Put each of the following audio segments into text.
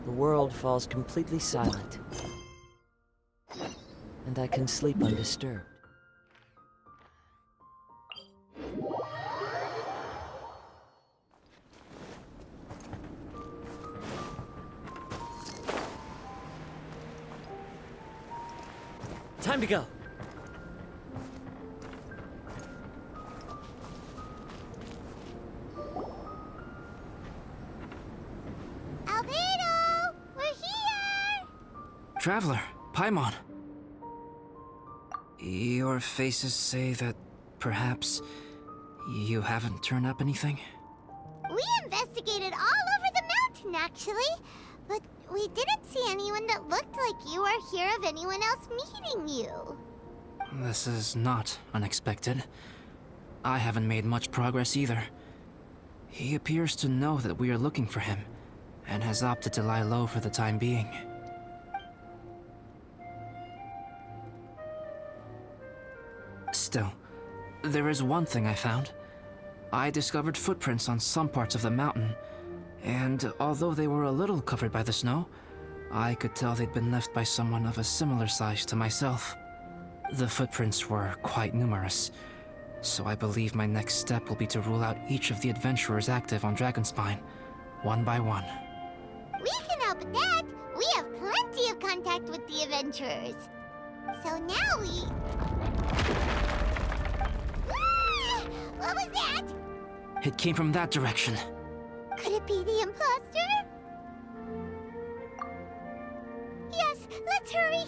the world falls completely silent, and I can sleep undisturbed. Time to go! Albedo! We're here! Traveler, Paimon. Your faces say that perhaps you haven't turned up anything? We investigated all over the mountain, actually. But we didn't see anyone that looked like you or hear of anyone else meeting you. This is not unexpected. I haven't made much progress either. He appears to know that we are looking for him, and has opted to lie low for the time being. Still, there is one thing I found. I discovered footprints on some parts of the mountain, and although they were a little covered by the snow, I could tell they'd been left by someone of a similar size to myself. The footprints were quite numerous, so I believe my next step will be to rule out each of the adventurers active on Dragonspine, one by one. We can help with that. We have plenty of contact with the adventurers. So now we... Ah! What was that? It came from that direction. Could it be the imposter? Yes, let's hurry.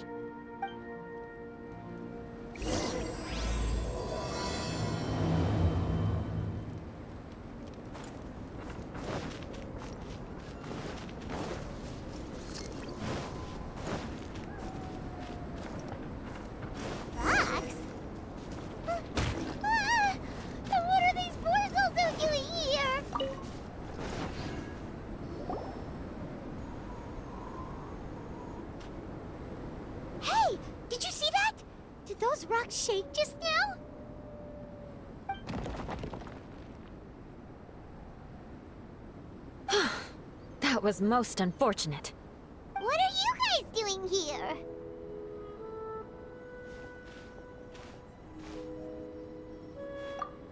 Fox? And what are these morsels doing here? Hey! Did you see that? Did those rocks shake just now? That was most unfortunate. What are you guys doing here?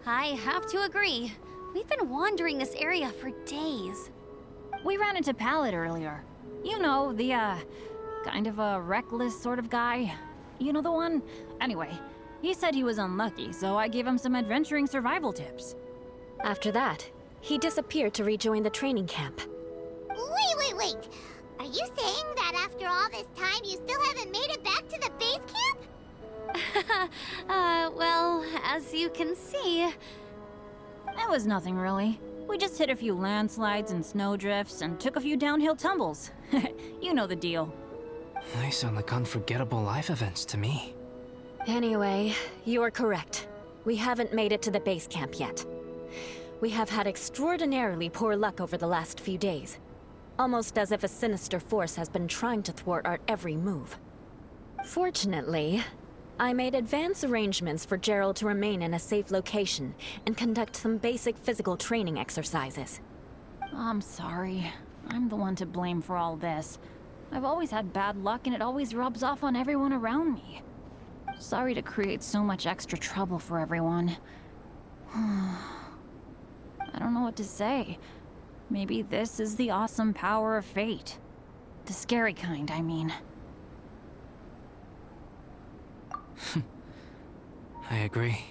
I have to agree. We've been wandering this area for days. We ran into Pallet earlier. You know, the, kind of a reckless sort of guy. You know the one? Anyway, he said he was unlucky, so I gave him some adventuring survival tips. After that, he disappeared to rejoin the training camp. Wait. Are you saying that after all this time you still haven't made it back to the base camp? Well, as you can see... It was nothing really. We just hit a few landslides and snowdrifts and took a few downhill tumbles. You know the deal. They sound like unforgettable life events to me. Anyway, you're correct. We haven't made it to the base camp yet. We have had extraordinarily poor luck over the last few days. Almost as if a sinister force has been trying to thwart our every move. Fortunately, I made advance arrangements for Gerald to remain in a safe location and conduct some basic physical training exercises. I'm sorry. I'm the one to blame for all this. I've always had bad luck and it always rubs off on everyone around me. Sorry to create so much extra trouble for everyone. I don't know what to say. Maybe this is the awesome power of fate. The scary kind, I mean. I agree.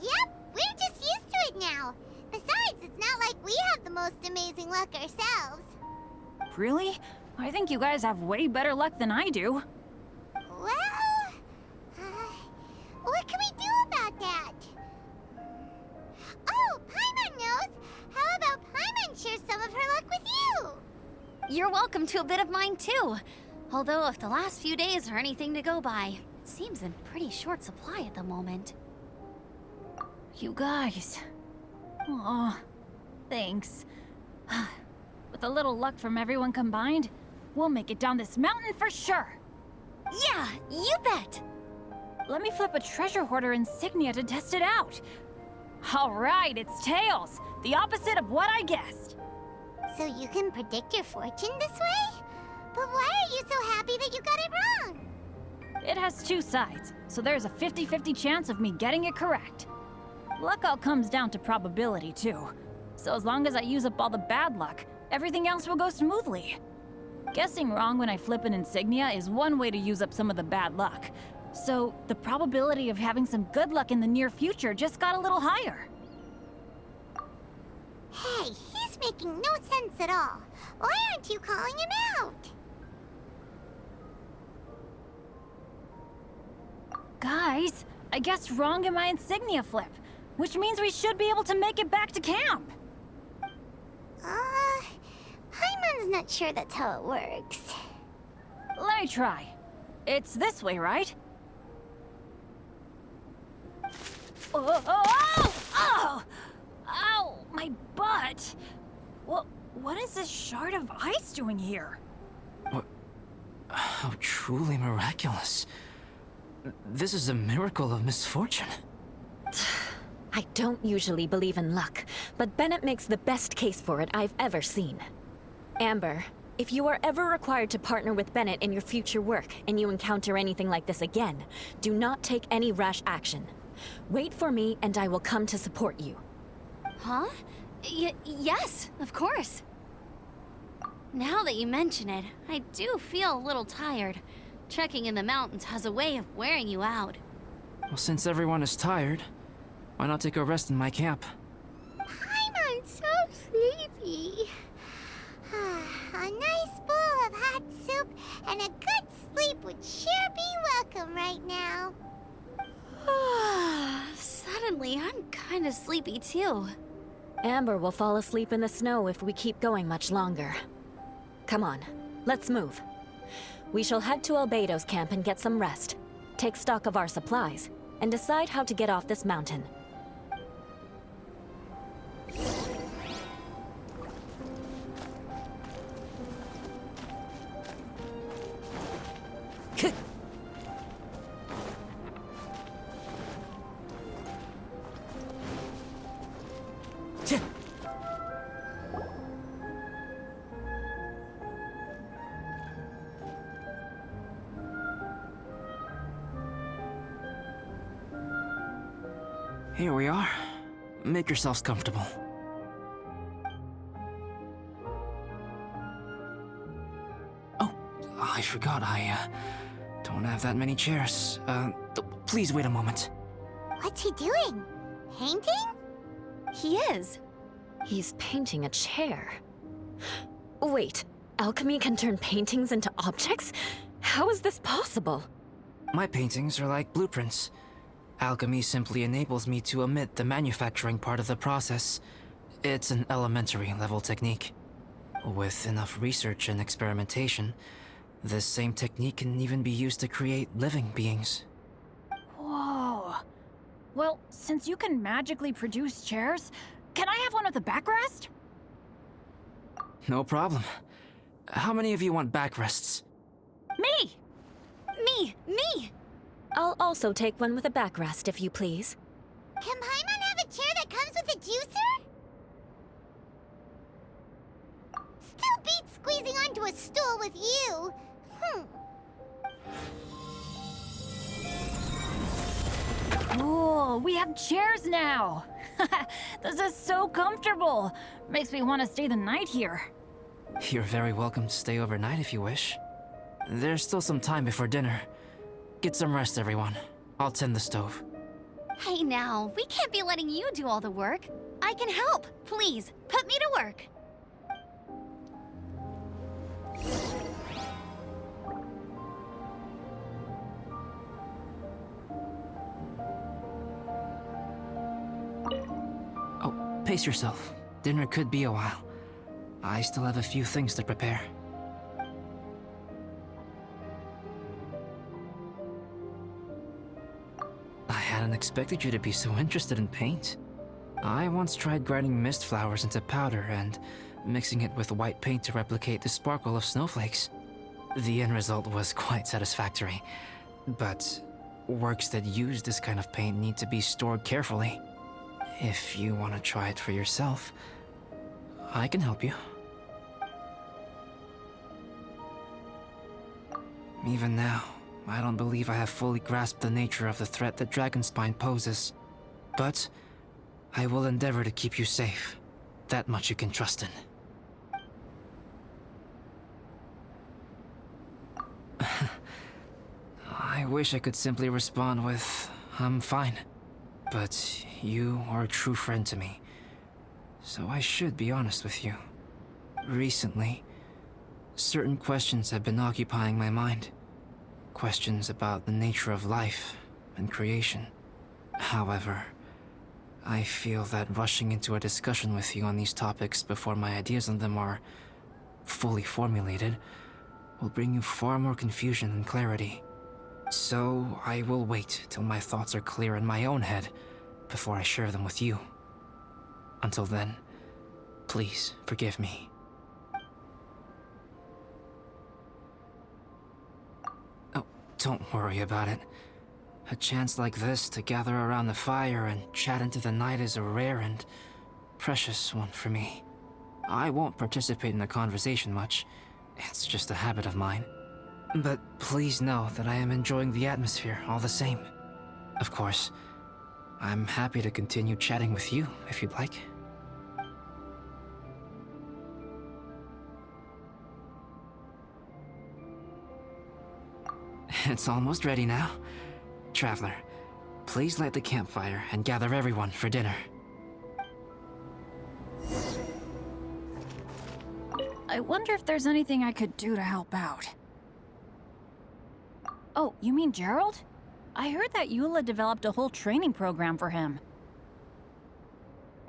Yep, we're just used to it now. Besides, it's not like we have the most amazing luck ourselves. Really? I think you guys have way better luck than I do. Well, what can we do about that? Oh, Paimon knows! How about Paimon share some of her luck with you? You're welcome to a bit of mine too. Although if the last few days are anything to go by, it seems in pretty short supply at the moment. You guys. Aw, thanks. With a little luck from everyone combined, we'll make it down this mountain for sure. Yeah, you bet! Let me flip a treasure hoarder insignia to test it out. All right, it's tails, the opposite of what I guessed. So you can predict your fortune this way? But why are you so happy that you got it wrong? It has two sides, so there's a 50-50 chance of me getting it correct. Luck all comes down to probability, too. So as long as I use up all the bad luck, everything else will go smoothly. Guessing wrong when I flip an insignia is one way to use up some of the bad luck. So the probability of having some good luck in the near future just got a little higher. Hey, he's making no sense at all. Why aren't you calling him out? Guys, I guessed wrong in my insignia flip, which means we should be able to make it back to camp. Paimon's not sure that's how it works. Let me try. It's this way, right? Oh! Ow! My butt! What is this shard of ice doing here? How truly miraculous. This is a miracle of misfortune. I don't usually believe in luck, but Bennett makes the best case for it I've ever seen. Amber, if you are ever required to partner with Bennett in your future work and you encounter anything like this again, do not take any rash action. Wait for me and I will come to support you. Huh? Yes, of course. Now that you mention it, I do feel a little tired. Trekking in the mountains has a way of wearing you out. Well, since everyone is tired, why not take a rest in my camp? Paimon's so sleepy. A nice bowl of hot soup and a good sleep would sure be welcome right now. Suddenly, I'm kind of sleepy too. Amber will fall asleep in the snow if we keep going much longer. Come on, let's move. We shall head to Albedo's camp and get some rest, take stock of our supplies, and decide how to get off this mountain. Here we are. Make yourselves comfortable. Oh, I forgot I don't have that many chairs. Please wait a moment. What's he doing? Painting? He is. He's painting a chair. Wait, alchemy can turn paintings into objects? How is this possible? My paintings are like blueprints. Alchemy simply enables me to omit the manufacturing part of the process. It's an elementary level technique. With enough research and experimentation, this same technique can even be used to create living beings. Whoa. Well, since you can magically produce chairs, can I have one with a backrest? No problem. How many of you want backrests? Me! Me! I'll also take one with a backrest, if you please. Can Paimon have a chair that comes with a juicer? Still beats squeezing onto a stool with you. Cool, we have chairs now! This is so comfortable! Makes me want to stay the night here. You're very welcome to stay overnight if you wish. There's still some time before dinner. Get some rest, everyone. I'll tend the stove. Hey now, we can't be letting you do all the work. I can help. Please, put me to work. Oh, pace yourself. Dinner could be a while. I still have a few things to prepare. I hadn't expected you to be so interested in paint. I once tried grinding mist flowers into powder and mixing it with white paint to replicate the sparkle of snowflakes. The end result was quite satisfactory, but works that use this kind of paint need to be stored carefully. If you want to try it for yourself, I can help you. Even now, I don't believe I have fully grasped the nature of the threat that Dragonspine poses. But I will endeavor to keep you safe. That much you can trust in. I wish I could simply respond with, I'm fine. But you are a true friend to me. So I should be honest with you. Recently, certain questions have been occupying my mind. Questions about the nature of life and creation. However, I feel that rushing into a discussion with you on these topics before my ideas on them are fully formulated will bring you far more confusion than clarity. So I will wait till my thoughts are clear in my own head before I share them with you. Until then, please forgive me. Oh, don't worry about it. A chance like this to gather around the fire and chat into the night is a rare and precious one for me. I won't participate in the conversation much. It's just a habit of mine. But please know that I am enjoying the atmosphere all the same. Of course, I'm happy to continue chatting with you if you'd like. It's almost ready now. Traveler, please light the campfire and gather everyone for dinner. I wonder if there's anything I could do to help out. Oh, you mean Gerald? I heard that Eula developed a whole training program for him.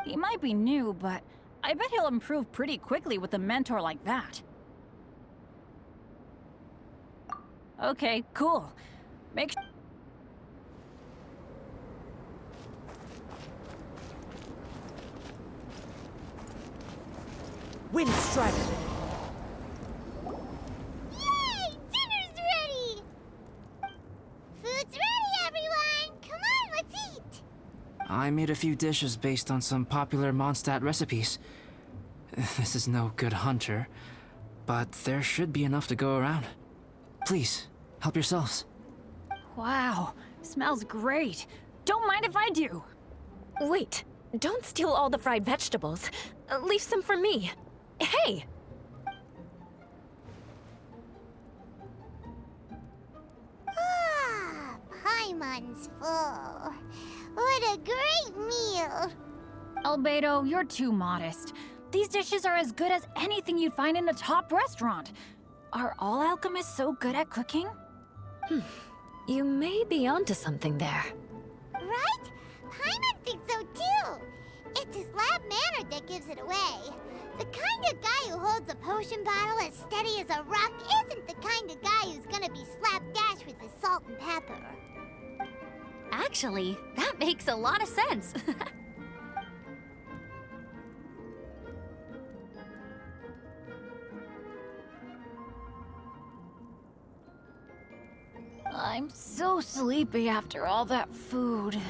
He might be new, but I bet he'll improve pretty quickly with a mentor like that. Okay, cool. Make Wind strike! Yay! Dinner's ready! Food's ready, everyone! Come on, let's eat! I made a few dishes based on some popular Mondstadt recipes. This is no good hunter, but there should be enough to go around. Please, help yourselves. Wow, smells great. Don't mind if I do. Wait, don't steal all the fried vegetables. Leave some for me. Hey! Ah, Paimon's full. What a great meal! Albedo, you're too modest. These dishes are as good as anything you'd find in a top restaurant. Are all alchemists so good at cooking? You may be onto something there. Right? Paimon thinks so too. It's his lab manner that gives it away. The kind of guy who holds a potion bottle as steady as a rock isn't the kind of guy who's gonna be slapdash with his salt and pepper. Actually, that makes a lot of sense. I'm so sleepy after all that food.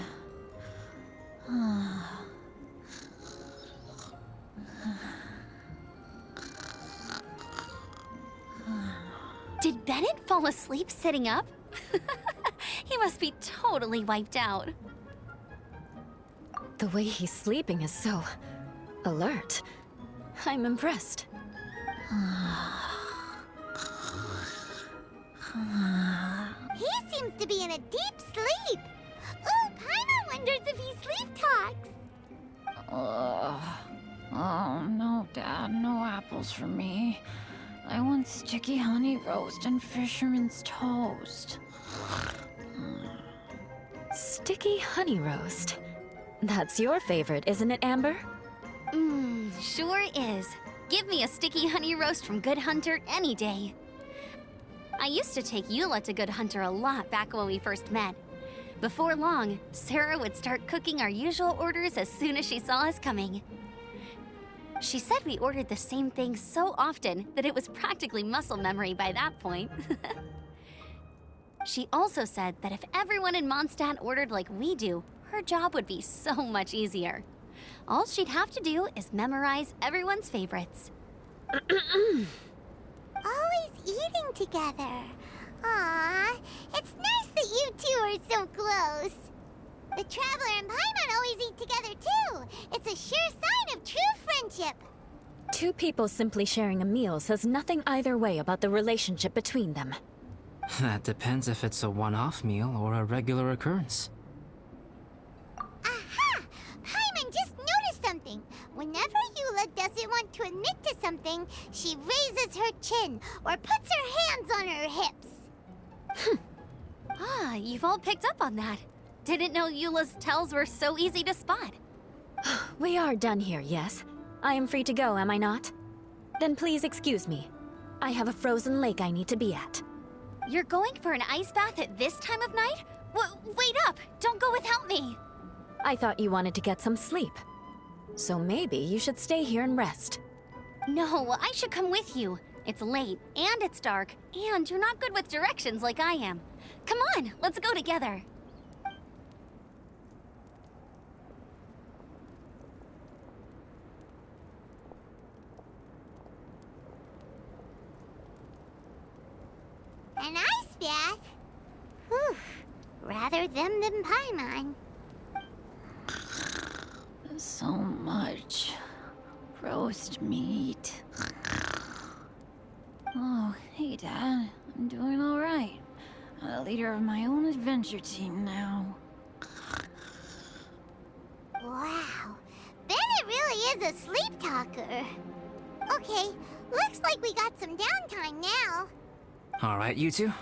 Did Bennett fall asleep sitting up? He must be totally wiped out. The way he's sleeping is so alert. I'm impressed. He seems to be in a deep sleep. Ooh, Paimon wonders if he sleep talks. Oh, no, Dad, no apples for me. I want sticky honey roast and fisherman's toast. Sticky honey roast. That's your favorite, isn't it, Amber? Sure is. Give me a sticky honey roast from Good Hunter any day. I used to take Eula to Good Hunter a lot back when we first met. Before long, Sarah would start cooking our usual orders as soon as she saw us coming. She said we ordered the same thing so often that it was practically muscle memory by that point. She also said that if everyone in Mondstadt ordered like we do, her job would be so much easier. All she'd have to do is memorize everyone's favorites. Always eating together. Aw, it's nice that you two are so close. The Traveler and Paimon always eat together too. It's a sure sign of true friendship. Two people simply sharing a meal says nothing either way about the relationship between them. That depends if it's a one-off meal or a regular occurrence. Aha! Paimon just noticed something. Whenever Eula doesn't want to admit to something, she raises her chin or puts her hands on her hips. Ah, you've all picked up on that. Didn't know Eula's tells were so easy to spot. We are done here, yes? I am free to go, am I not? Then please excuse me. I have a frozen lake I need to be at. You're going for an ice bath at this time of night? Wait up! Don't go without me! I thought you wanted to get some sleep. So maybe you should stay here and rest. No, I should come with you. It's late, and it's dark, and you're not good with directions like I am. Come on, let's go together. An ice bath? Whew. Rather them than Paimon. So much roast meat. Oh, hey, Dad. I'm doing all right. I'm the leader of my own adventure team now. Wow. Bennett really is a sleep talker. Okay, looks like we got some downtime now. All right, you two.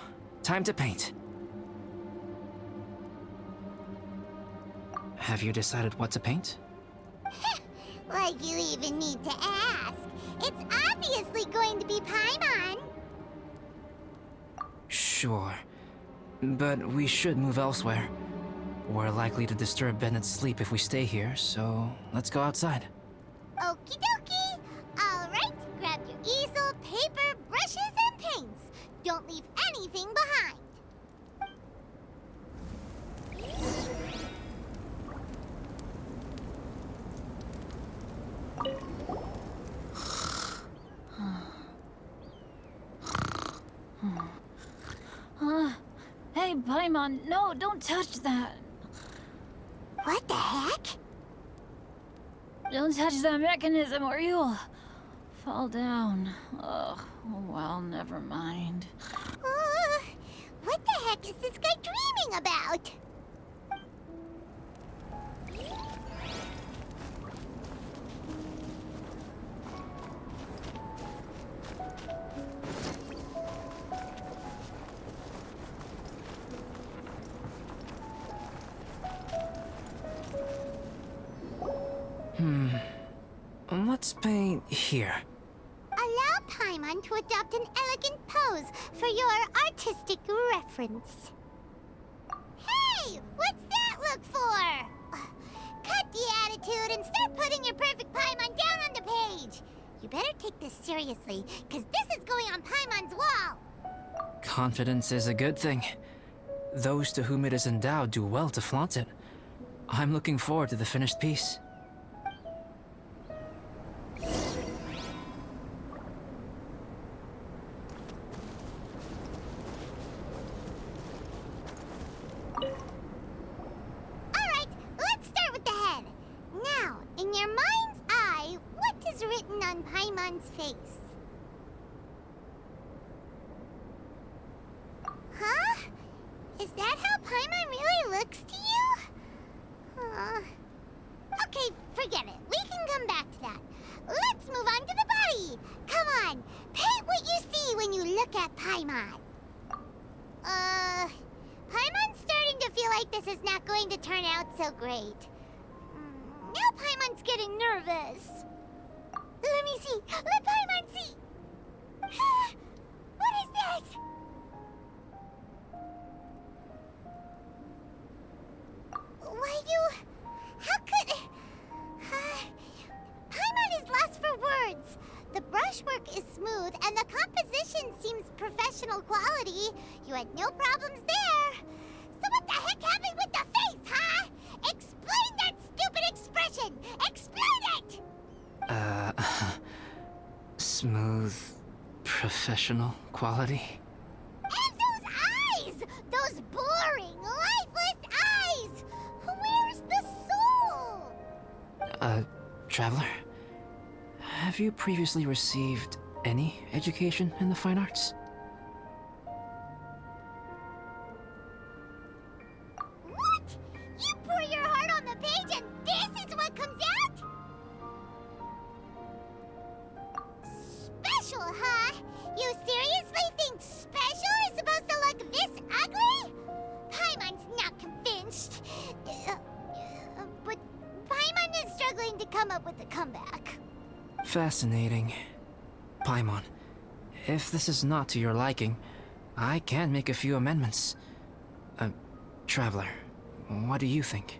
Time to paint. Have you decided what to paint? Like you even need to ask. It's obviously going to be Paimon. Sure. But we should move elsewhere. We're likely to disturb Bennett's sleep if we stay here, so let's go outside. Okie dokie. All right, grab your easel, paper, brushes, and paints. Don't leave anything behind. Hey, Paimon, no, don't touch that. What the heck? Don't touch that mechanism or you'll fall down. Ugh, oh well, never mind. What the heck is this guy dreaming about? Let's paint here. Allow Paimon to adopt an elegant pose for your artistic reference. Hey! What's that look for? Cut the attitude and start putting your perfect Paimon down on the page. You better take this seriously, because this is going on Paimon's wall. Confidence is a good thing. Those to whom it is endowed do well to flaunt it. I'm looking forward to the finished piece. Alright, let's start with the head. Now, in your mind's eye, what is written on Paimon's face? Huh? Is that how Paimon really looks to you? Okay, forget it. We can come back to that. Let's move on to the body. Come on, paint what you see when you look at Paimon. Paimon's starting to feel like this is not going to turn out so great. Now Paimon's getting nervous. Let me see. Let Paimon see. What is that? Why you... How could... Paimon is lost for words. The brushwork is smooth and the composition seems professional quality. You had no problems there. So what the heck happened with the face, huh? Explain that stupid expression! Explain it! Smooth, professional quality. And those Traveler, have you previously received any education in the fine arts? What? You pour your heart on the page and this is what comes out? Special, huh? You seriously think special is supposed to look this ugly? Paimon's not convinced. But Paimon is struggling to come up with a comeback. Fascinating. Paimon, if this is not to your liking, I can make a few amendments. Traveler, what do you think?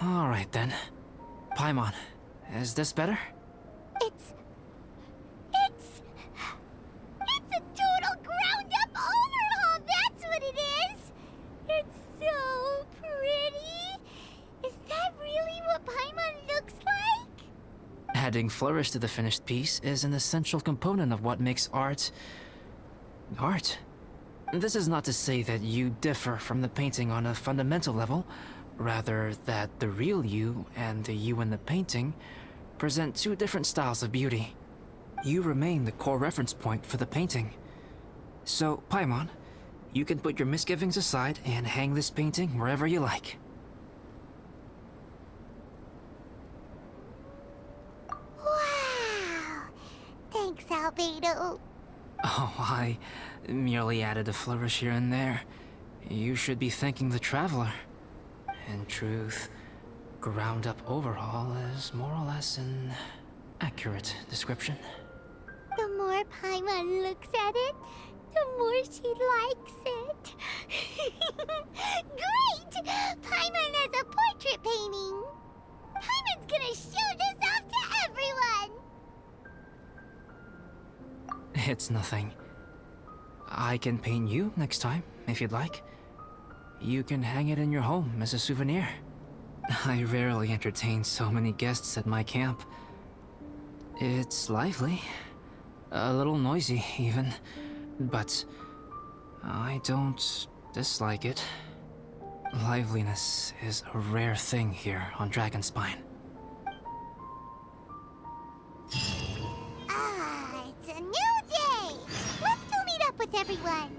All right then. Paimon, is this better? It's a total ground-up overhaul, that's what it is! It's so pretty! Is that really what Paimon looks like? Adding flourish to the finished piece is an essential component of what makes art... art. This is not to say that you differ from the painting on a fundamental level, rather that the real you and the you in the painting present two different styles of beauty. You remain the core reference point for the painting. So, Paimon, you can put your misgivings aside and hang this painting wherever you like. Wow! Thanks, Albedo. Oh, I merely added a flourish here and there. You should be thanking the Traveler. In truth, ground-up overhaul is more or less an accurate description. The more Paimon looks at it, the more she likes it. Great! Paimon has a portrait painting! Paimon's gonna show this off to everyone! It's nothing. I can paint you next time, if you'd like. You can hang it in your home as a souvenir. I rarely entertain so many guests at my camp. It's lively. A little noisy, even. But I don't dislike it. Liveliness is a rare thing here on Dragonspine. Ah, it's a new day! Let's go meet up with everyone!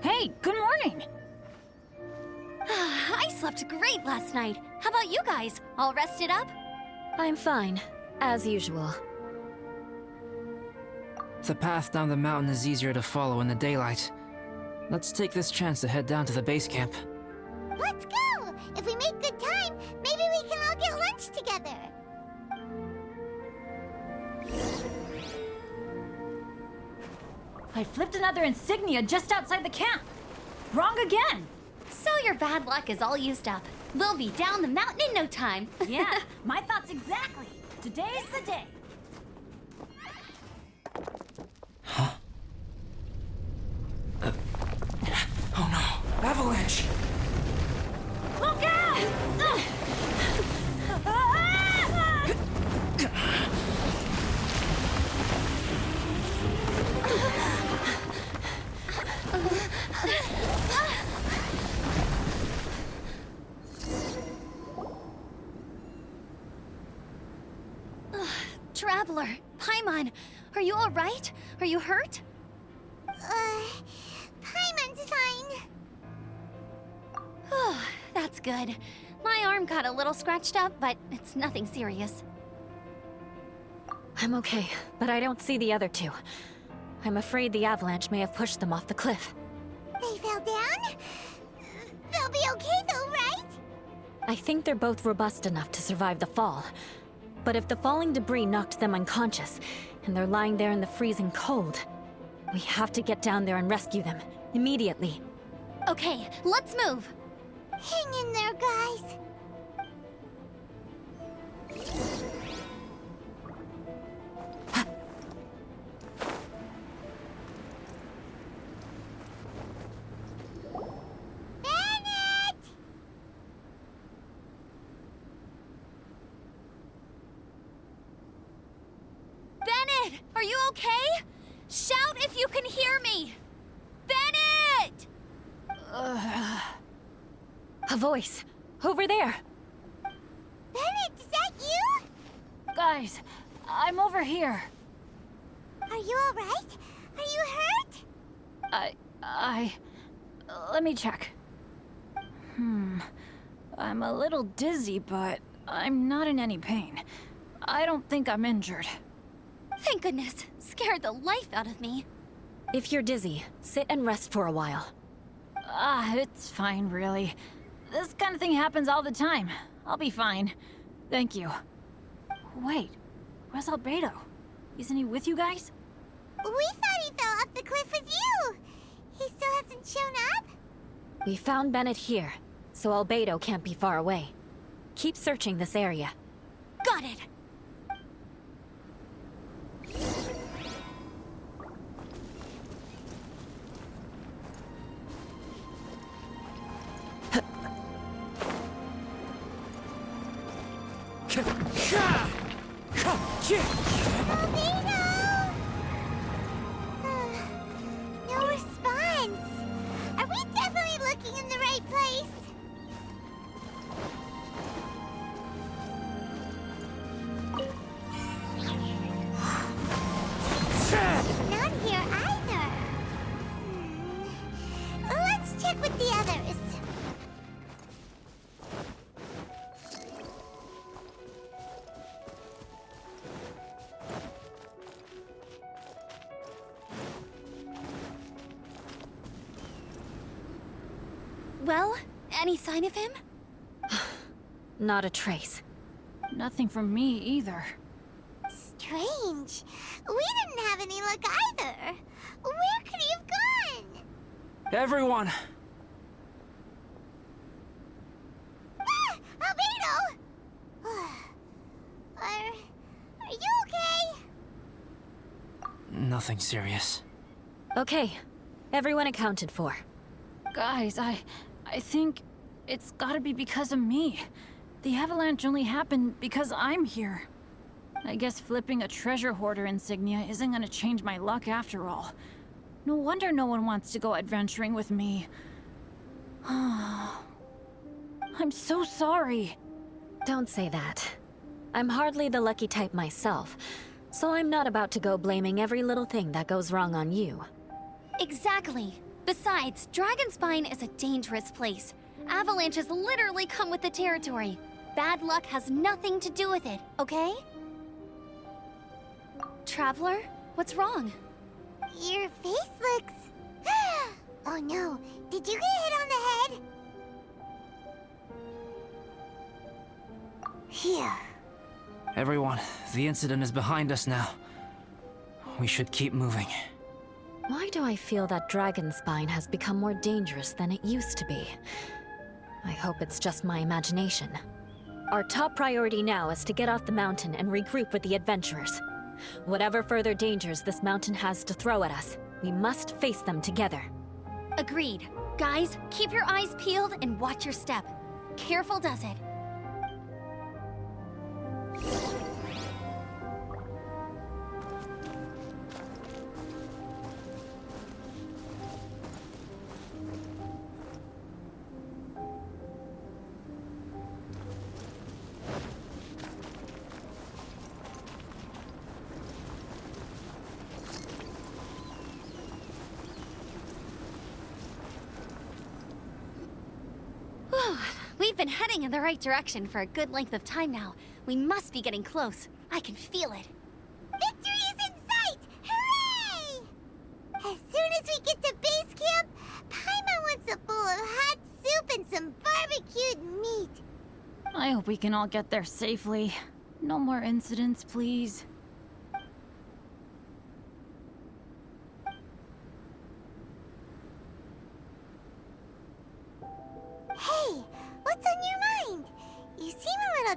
Hey, good morning! I slept great last night. How about you guys? All rested up? I'm fine, as usual. The path down the mountain is easier to follow in the daylight. Let's take this chance to head down to the base camp. Let's go! If we make good time, maybe we can all get lunch together. I flipped another insignia just outside the camp. Wrong again. So your bad luck is all used up. We'll be down the mountain in no time. Yeah, my thoughts exactly. Today's the day. Oh no! Avalanche! Look out! Traveler, Paimon, are you all right? Are you hurt? Paimon's fine. Oh, that's good. My arm got a little scratched up, but it's nothing serious. I'm okay, but I don't see the other two. I'm afraid the avalanche may have pushed them off the cliff. They fell down? They'll be okay though, right? I think they're both robust enough to survive the fall. But if the falling debris knocked them unconscious, and they're lying there in the freezing cold, we have to get down there and rescue them, immediately. Okay, let's move. Hang in there, guys. Bennett! Bennett, are you okay? Shout if you can hear me. Bennett! A voice. Over there. Bennett, is that you? Guys, I'm over here. Are you alright? Are you hurt? Let me check. I'm a little dizzy, but I'm not in any pain. I don't think I'm injured. Thank goodness. Scared the life out of me. If you're dizzy, sit and rest for a while. It's fine, really. This kind of thing happens all the time. I'll be fine. Thank you. Wait, where's Albedo? Isn't he with you guys? We thought he fell off the cliff with you. He still hasn't shown up? We found Bennett here, so Albedo can't be far away. Keep searching this area. Got it. Albedo! No response. Are we definitely looking in the right place? He's not here either. Let's check with the others. Well, any sign of him? Not a trace. Nothing from me either. Strange. We didn't have any luck either. Where could he have gone? Everyone! Ah! Albedo! Are you okay? Nothing serious. Okay, everyone accounted for. Guys, I think it's gotta be because of me. The avalanche only happened because I'm here. I guess flipping a treasure hoarder insignia isn't gonna change my luck after all. No wonder no one wants to go adventuring with me. I'm so sorry. Don't say that. I'm hardly the lucky type myself, so I'm not about to go blaming every little thing that goes wrong on you. Exactly. Besides, Dragonspine is a dangerous place. Avalanches literally come with the territory. Bad luck has nothing to do with it, okay? Traveler, what's wrong? Your face looks... Oh no, did you get hit on the head? Phew. Everyone, the incident is behind us now. We should keep moving. Why do I feel that Dragonspine has become more dangerous than it used to be? I hope it's just my imagination. Our top priority now is to get off the mountain and regroup with the adventurers. Whatever further dangers this mountain has to throw at us, we must face them together. Agreed. Guys, keep your eyes peeled and watch your step. Careful does it. We've been heading in the right direction for a good length of time now. We must be getting close. I can feel it. Victory is in sight! Hooray! As soon as we get to base camp, Paimon wants a bowl of hot soup and some barbecued meat. I hope we can all get there safely. No more incidents, please.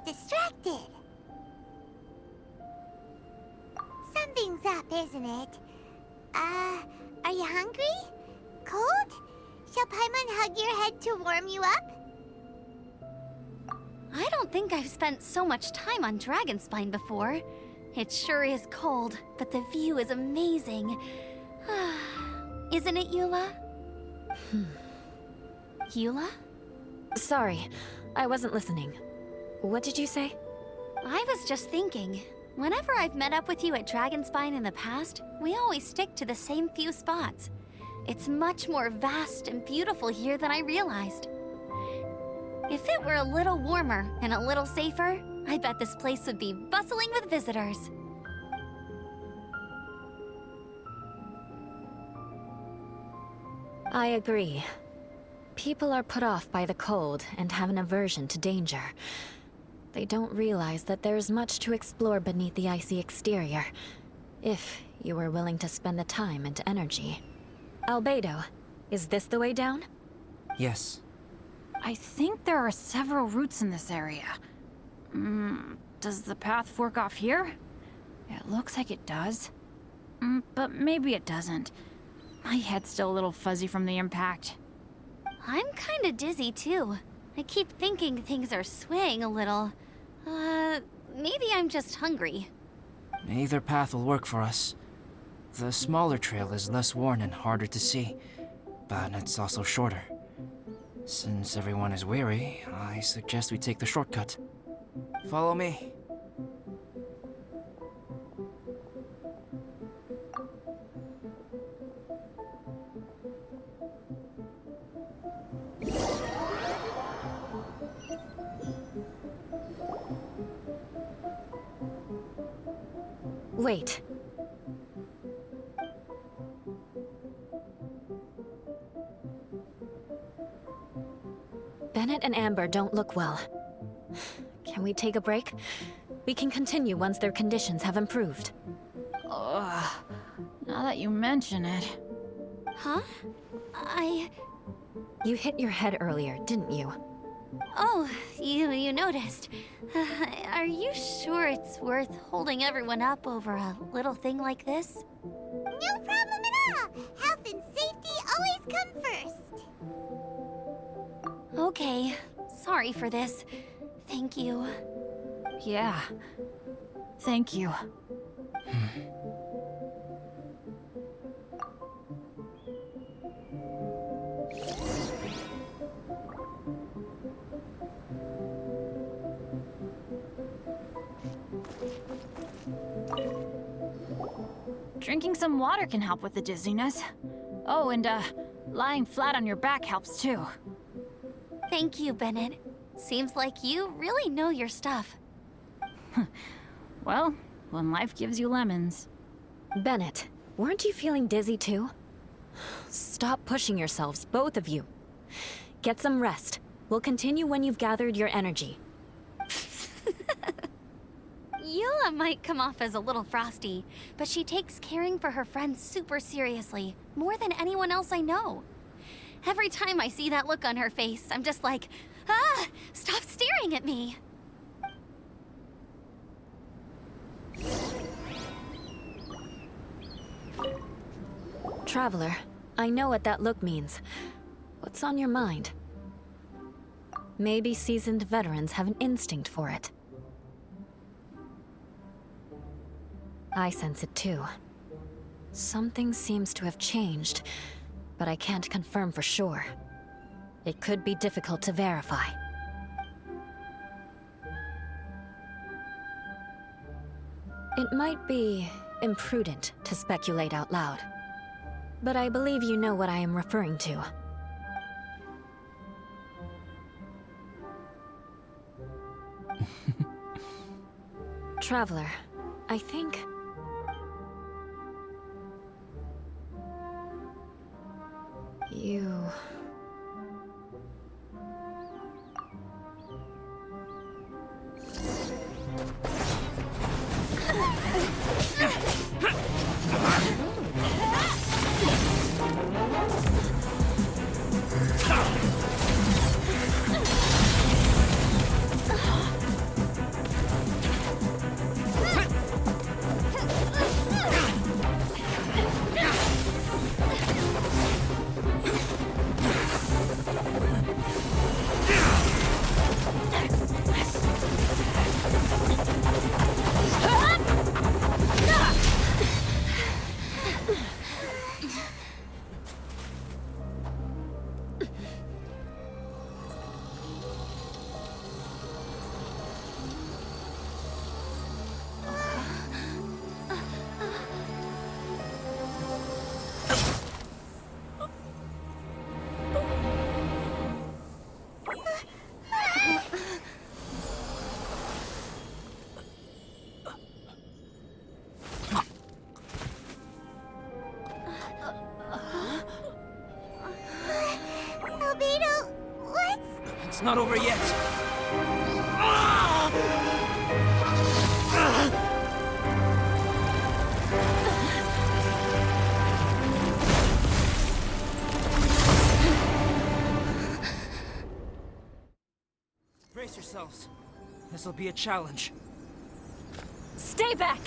distracted. Something's up, isn't it? Are you hungry? Cold? Shall Paimon hug your head to warm you up? I don't think I've spent so much time on Dragonspine before. It sure is cold, but the view is amazing. Isn't it, Eula? Eula? Sorry, I wasn't listening. What did you say? I was just thinking. Whenever I've met up with you at Dragonspine in the past, we always stick to the same few spots. It's much more vast and beautiful here than I realized. If it were a little warmer and a little safer, I bet this place would be bustling with visitors. I agree. People are put off by the cold and have an aversion to danger. They don't realize that there's much to explore beneath the icy exterior, if you were willing to spend the time and energy. Albedo, is this the way down? Yes. I think there are several routes in this area. Does the path fork off here? It looks like it does. But maybe it doesn't. My head's still a little fuzzy from the impact. I'm kinda dizzy too. I keep thinking things are swaying a little. Maybe I'm just hungry. Either path will work for us. The smaller trail is less worn and harder to see, but it's also shorter. Since everyone is weary, I suggest we take the shortcut. Follow me. Wait. Bennett and Amber don't look well. Can we take a break? We can continue once their conditions have improved. Ugh. Now that you mention it. Huh? You hit your head earlier, didn't you? Oh, you noticed. Are you sure it's worth holding everyone up over a little thing like this? No problem at all. Health and safety always come first. Okay, sorry for this. Thank you. Yeah. Thank you. Drinking some water can help with the dizziness. Oh, and lying flat on your back helps too. Thank you, Bennett. Seems like you really know your stuff. Well, when life gives you lemons. Bennett, weren't you feeling dizzy too? Stop pushing yourselves, both of you. Get some rest. We'll continue when you've gathered your energy. Eula might come off as a little frosty, but she takes caring for her friends super seriously, more than anyone else I know. Every time I see that look on her face, I'm just like, stop staring at me! Traveler, I know what that look means. What's on your mind? Maybe seasoned veterans have an instinct for it. I sense it too. Something seems to have changed, but I can't confirm for sure. It could be difficult to verify. It might be imprudent to speculate out loud, but I believe you know what I am referring to. Traveler, I think... you... It's not over yet. Brace yourselves. This'll be a challenge. Stay back!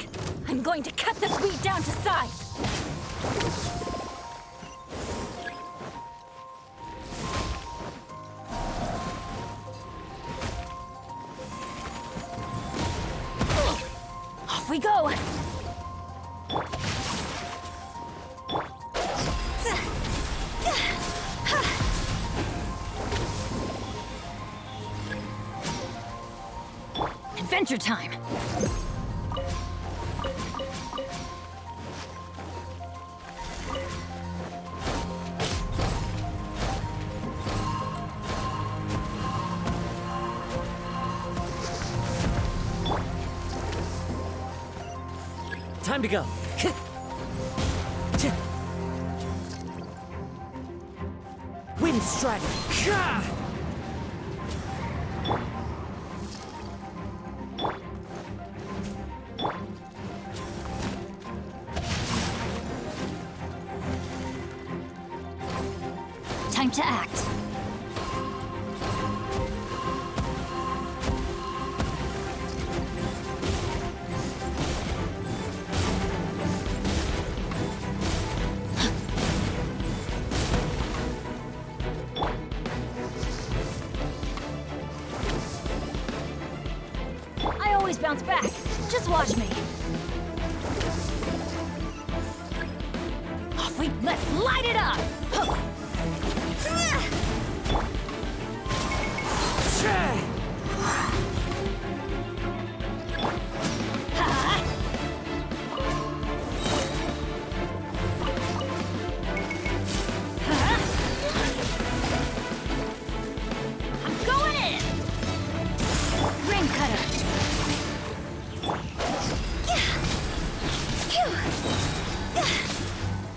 I'm going to cut this weed down to size! Off we go! Adventure time! Time to go. Wind strike. Time to act. I always bounce back. Just watch me. Off we let's light it up. Huh. I'm going in. Ring cutter.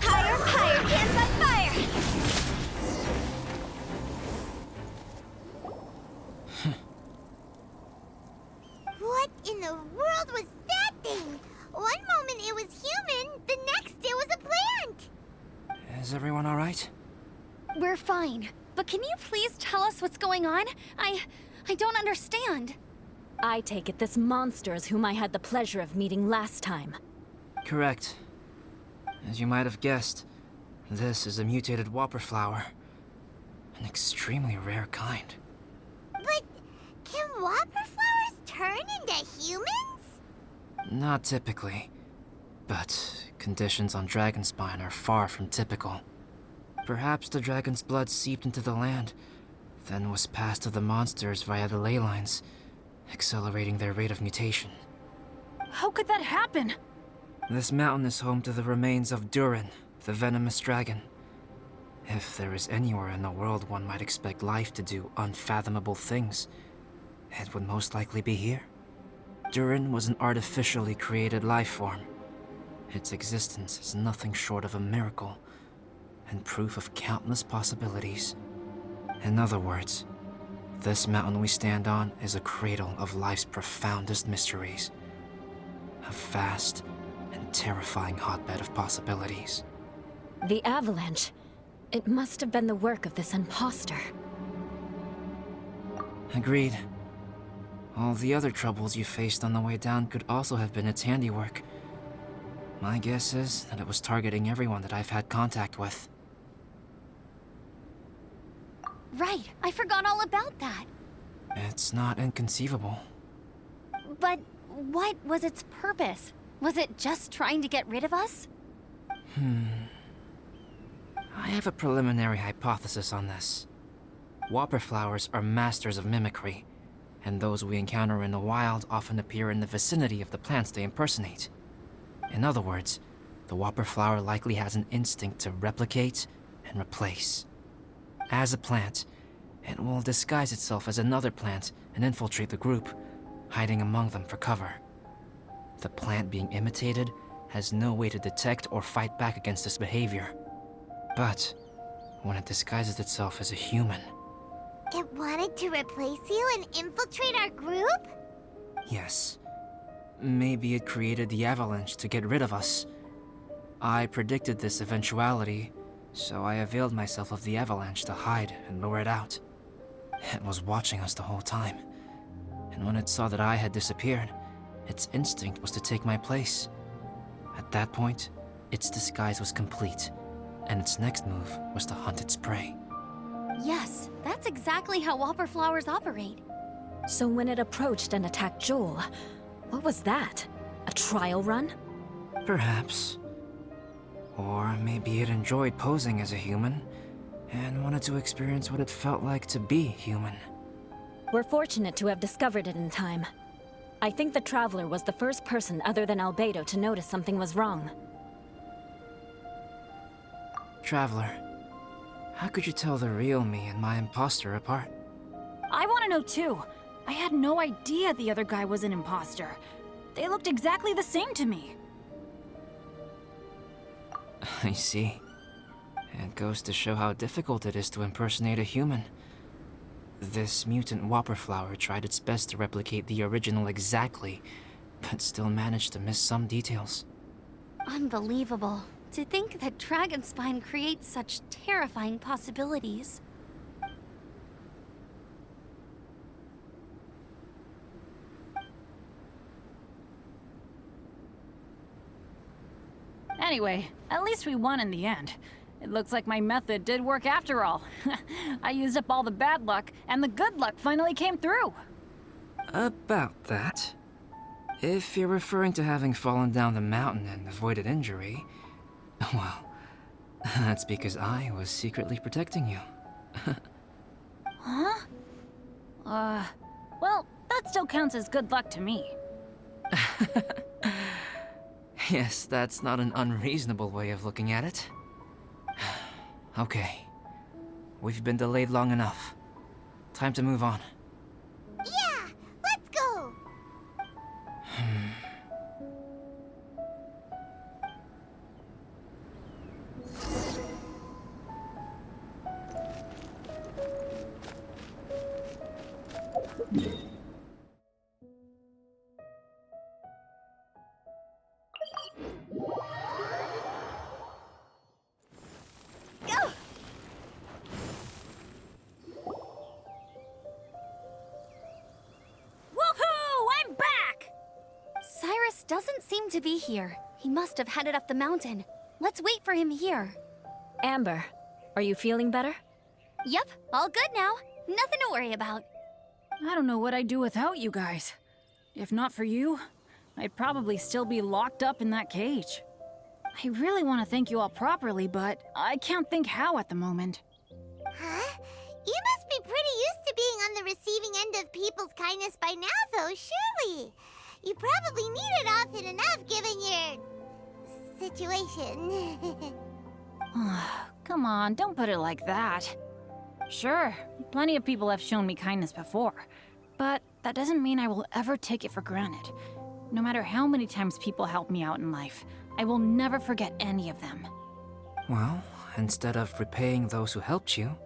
Higher, higher, hands on fire. What in the world was that thing? One moment it was human, the next it was a plant! Is everyone all right? We're fine. But can you please tell us what's going on? I don't understand. I take it this monster is whom I had the pleasure of meeting last time. Correct. As you might have guessed, this is a mutated whopper flower. An extremely rare kind. But can whopper flowers turn into humans? Not typically, but conditions on Dragonspine are far from typical. Perhaps the dragon's blood seeped into the land, then was passed to the monsters via the ley lines, accelerating their rate of mutation. How could that happen? This mountain is home to the remains of Durin, the venomous dragon. If there is anywhere in the world one might expect life to do unfathomable things, it would most likely be here. Durin was an artificially created life form. Its existence is nothing short of a miracle, and proof of countless possibilities. In other words, this mountain we stand on is a cradle of life's profoundest mysteries. A vast and terrifying hotbed of possibilities. The avalanche. It must have been the work of this imposter. Agreed. All the other troubles you faced on the way down could also have been its handiwork. My guess is that it was targeting everyone that I've had contact with. Right, I forgot all about that. It's not inconceivable. But what was its purpose? Was it just trying to get rid of us? I have a preliminary hypothesis on this. Whopper flowers are masters of mimicry, and those we encounter in the wild often appear in the vicinity of the plants they impersonate. In other words, the whopper flower likely has an instinct to replicate and replace. As a plant, it will disguise itself as another plant and infiltrate the group, hiding among them for cover. The plant being imitated has no way to detect or fight back against this behavior. But when it disguises itself as a human, It wanted to replace you and infiltrate our group? Yes. Maybe it created the avalanche to get rid of us. I predicted this eventuality, so I availed myself of the avalanche to hide and lure it out. It was watching us the whole time, and when it saw that I had disappeared, its instinct was to take my place. At that point, its disguise was complete, and its next move was to hunt its prey. Yes, that's exactly how whopper flowers operate. So when it approached and attacked Joel, what was that? A trial run? Perhaps. Or maybe it enjoyed posing as a human, and wanted to experience what it felt like to be human. We're fortunate to have discovered it in time. I think the Traveler was the first person other than Albedo to notice something was wrong. Traveler, how could you tell the real me and my imposter apart? I want to know too. I had no idea the other guy was an imposter. They looked exactly the same to me. I see. It goes to show how difficult it is to impersonate a human. This mutant whopper flower tried its best to replicate the original exactly, but still managed to miss some details. Unbelievable. To think that Dragonspine creates such terrifying possibilities. Anyway, at least we won in the end. It looks like my method did work after all. I used up all the bad luck, and the good luck finally came through. About that. If you're referring to having fallen down the mountain and avoided injury, well, that's because I was secretly protecting you. Huh? Well, that still counts as good luck to me. Yes, that's not an unreasonable way of looking at it. Okay. We've been delayed long enough. Time to move on. Yeah, let's go! Go! Woohoo! I'm back! Cyrus doesn't seem to be here. He must have headed up the mountain. Let's wait for him here. Amber, are you feeling better? Yep, all good now. Nothing to worry about. I don't know what I'd do without you guys. If not for you, I'd probably still be locked up in that cage. I really want to thank you all properly, but I can't think how at the moment. Huh? You must be pretty used to being on the receiving end of people's kindness by now, though, surely. You probably need it often enough given your situation. Come on, don't put it like that. Sure, plenty of people have shown me kindness before, but that doesn't mean I will ever take it for granted. No matter how many times people help me out in life, I will never forget any of them. Well, instead of repaying those who helped you,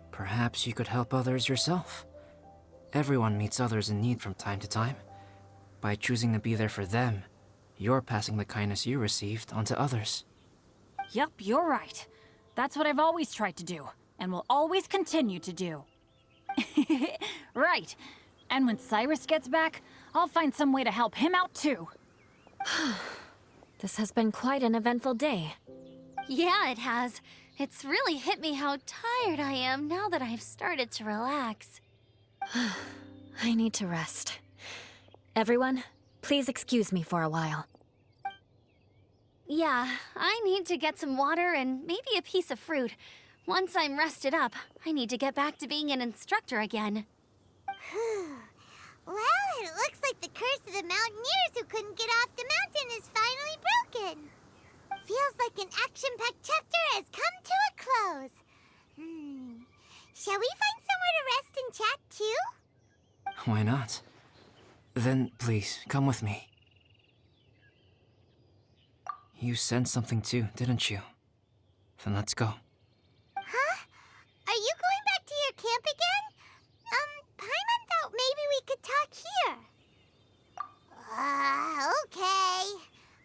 perhaps you could help others yourself. Everyone meets others in need from time to time. By choosing to be there for them, you're passing the kindness you received onto others. Yup, you're right. That's what I've always tried to do, and will always continue to do. Right. And when Cyrus gets back, I'll find some way to help him out too. This has been quite an eventful day. Yeah, it has. It's really hit me how tired I am now that I've started to relax. I need to rest. Everyone, please excuse me for a while. Yeah, I need to get some water and maybe a piece of fruit. Once I'm rested up, I need to get back to being an instructor again. Well, it looks like the curse of the mountaineers who couldn't get off the mountain is finally broken. Feels like an action-packed chapter has come to a close. Shall we find somewhere to rest and chat too? Why not? Then please, come with me. You sensed something too, didn't you? Then let's go. Huh? Are you going back to your camp again? talk here. Okay.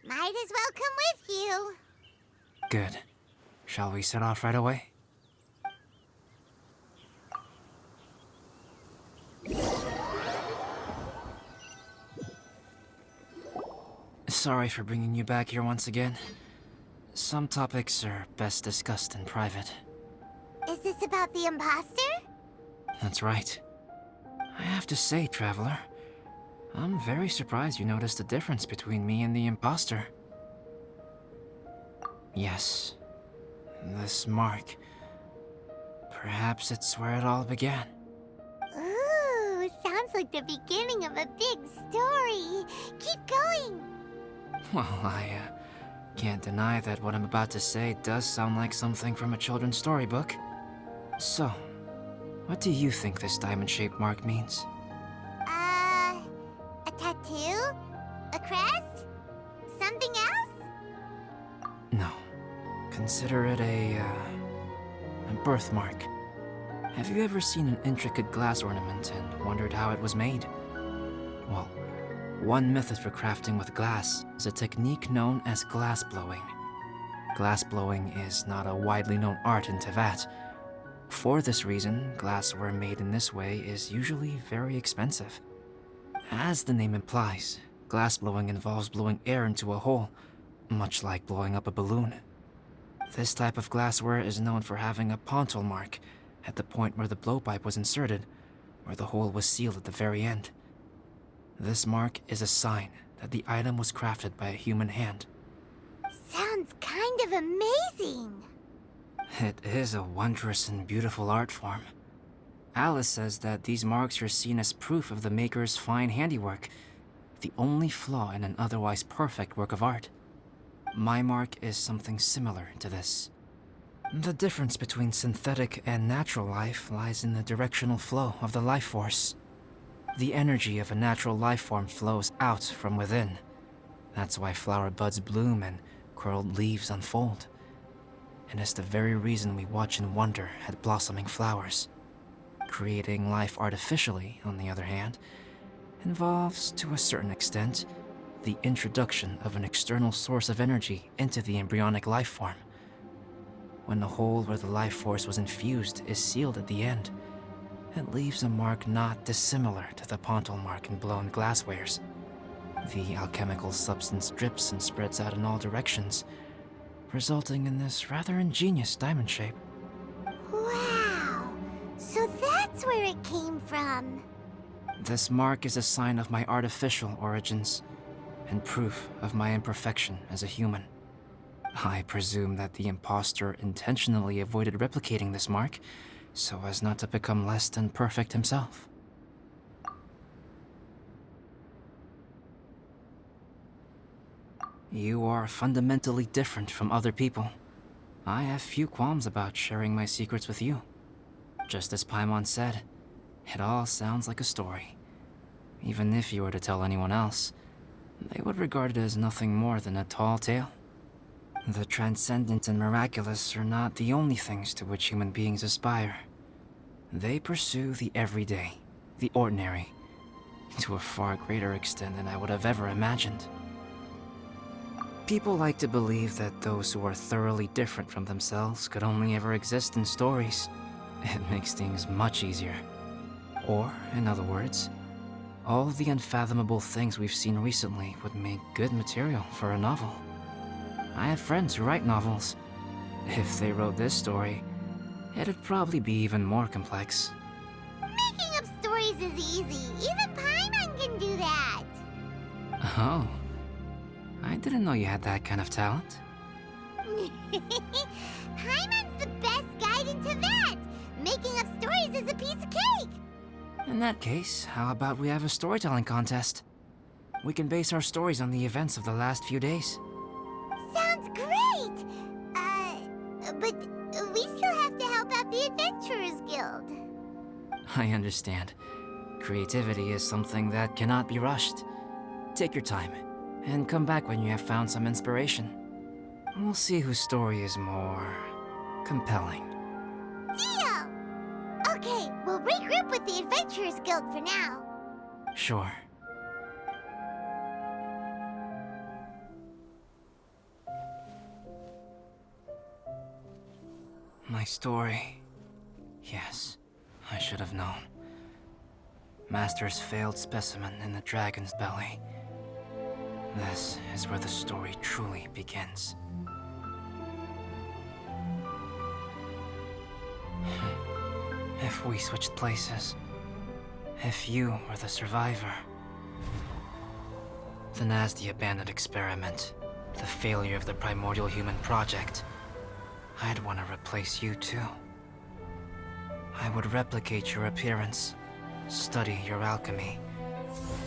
Might as well come with you. Good. Shall we set off right away? Sorry for bringing you back here once again. Some topics are best discussed in private. Is this about the imposter? That's right. I have to say, Traveler, I'm very surprised you noticed the difference between me and the imposter. Yes, this mark. Perhaps it's where it all began. Ooh, sounds like the beginning of a big story. Keep going. Well, I can't deny that what I'm about to say does sound like something from a children's storybook. So, what do you think this diamond-shaped mark means? A tattoo? A crest? Something else? No. Consider it a birthmark. Have you ever seen an intricate glass ornament and wondered how it was made? Well, one method for crafting with glass is a technique known as glass blowing. Glass blowing is not a widely known art in Teyvat. For this reason, glassware made in this way is usually very expensive. As the name implies, glass blowing involves blowing air into a hole, much like blowing up a balloon. This type of glassware is known for having a pontal mark at the point where the blowpipe was inserted, where the hole was sealed at the very end. This mark is a sign that the item was crafted by a human hand. Sounds kind of amazing. It is a wondrous and beautiful art form. Alice says that these marks are seen as proof of the maker's fine handiwork, the only flaw in an otherwise perfect work of art. My mark is something similar to this. The difference between synthetic and natural life lies in the directional flow of the life force. The energy of a natural life form flows out from within. That's why flower buds bloom and curled leaves unfold. And it's the very reason we watch and wonder at blossoming flowers. Creating life artificially, on the other hand, involves, to a certain extent, the introduction of an external source of energy into the embryonic life form. When the hole where the life force was infused is sealed at the end, it leaves a mark not dissimilar to the pontal mark in blown glasswares. The alchemical substance drips and spreads out in all directions, resulting in this rather ingenious diamond shape. Wow. So that's where it came from. This mark is a sign of my artificial origins, and proof of my imperfection as a human. I presume that the imposter intentionally avoided replicating this mark, so as not to become less than perfect himself. You are fundamentally different from other people. I have few qualms about sharing my secrets with you. Just as Paimon said, it all sounds like a story. Even if you were to tell anyone else, they would regard it as nothing more than a tall tale. The transcendent and miraculous are not the only things to which human beings aspire. They pursue the everyday, the ordinary, to a far greater extent than I would have ever imagined. People like to believe that those who are thoroughly different from themselves could only ever exist in stories. It makes things much easier. Or, in other words, all the unfathomable things we've seen recently would make good material for a novel. I have friends who write novels. If they wrote this story, it'd probably be even more complex. Making up stories is easy. Even Paimon can do that. Oh. I didn't know you had that kind of talent. Paimon's the best guide in Teyvat. Making up stories is a piece of cake. In that case, how about we have a storytelling contest? We can base our stories on the events of the last few days. Sounds great. But we still have to help out the Adventurers Guild. I understand. Creativity is something that cannot be rushed. Take your time, and come back when you have found some inspiration. We'll see whose story is more compelling. Deal! Okay, we'll regroup with the Adventurers Guild for now. Sure. My story. Yes, I should have known. Master's failed specimen in the dragon's belly. This is where the story truly begins. If we switched places, if you were the survivor, then as the abandoned experiment, the failure of the primordial human project, I'd want to replace you too. I would replicate your appearance, study your alchemy,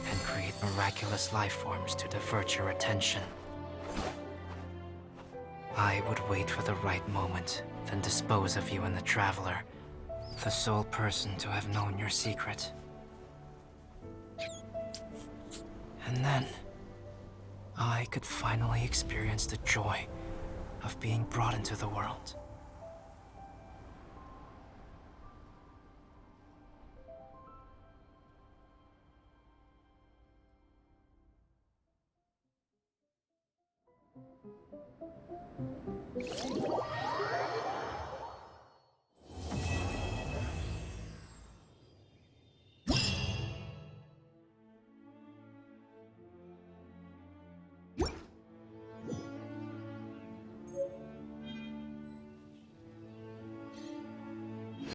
and create miraculous life forms to divert your attention. I would wait for the right moment, then dispose of you in the Traveler, the sole person to have known your secret. And then, I could finally experience the joy of being brought into the world.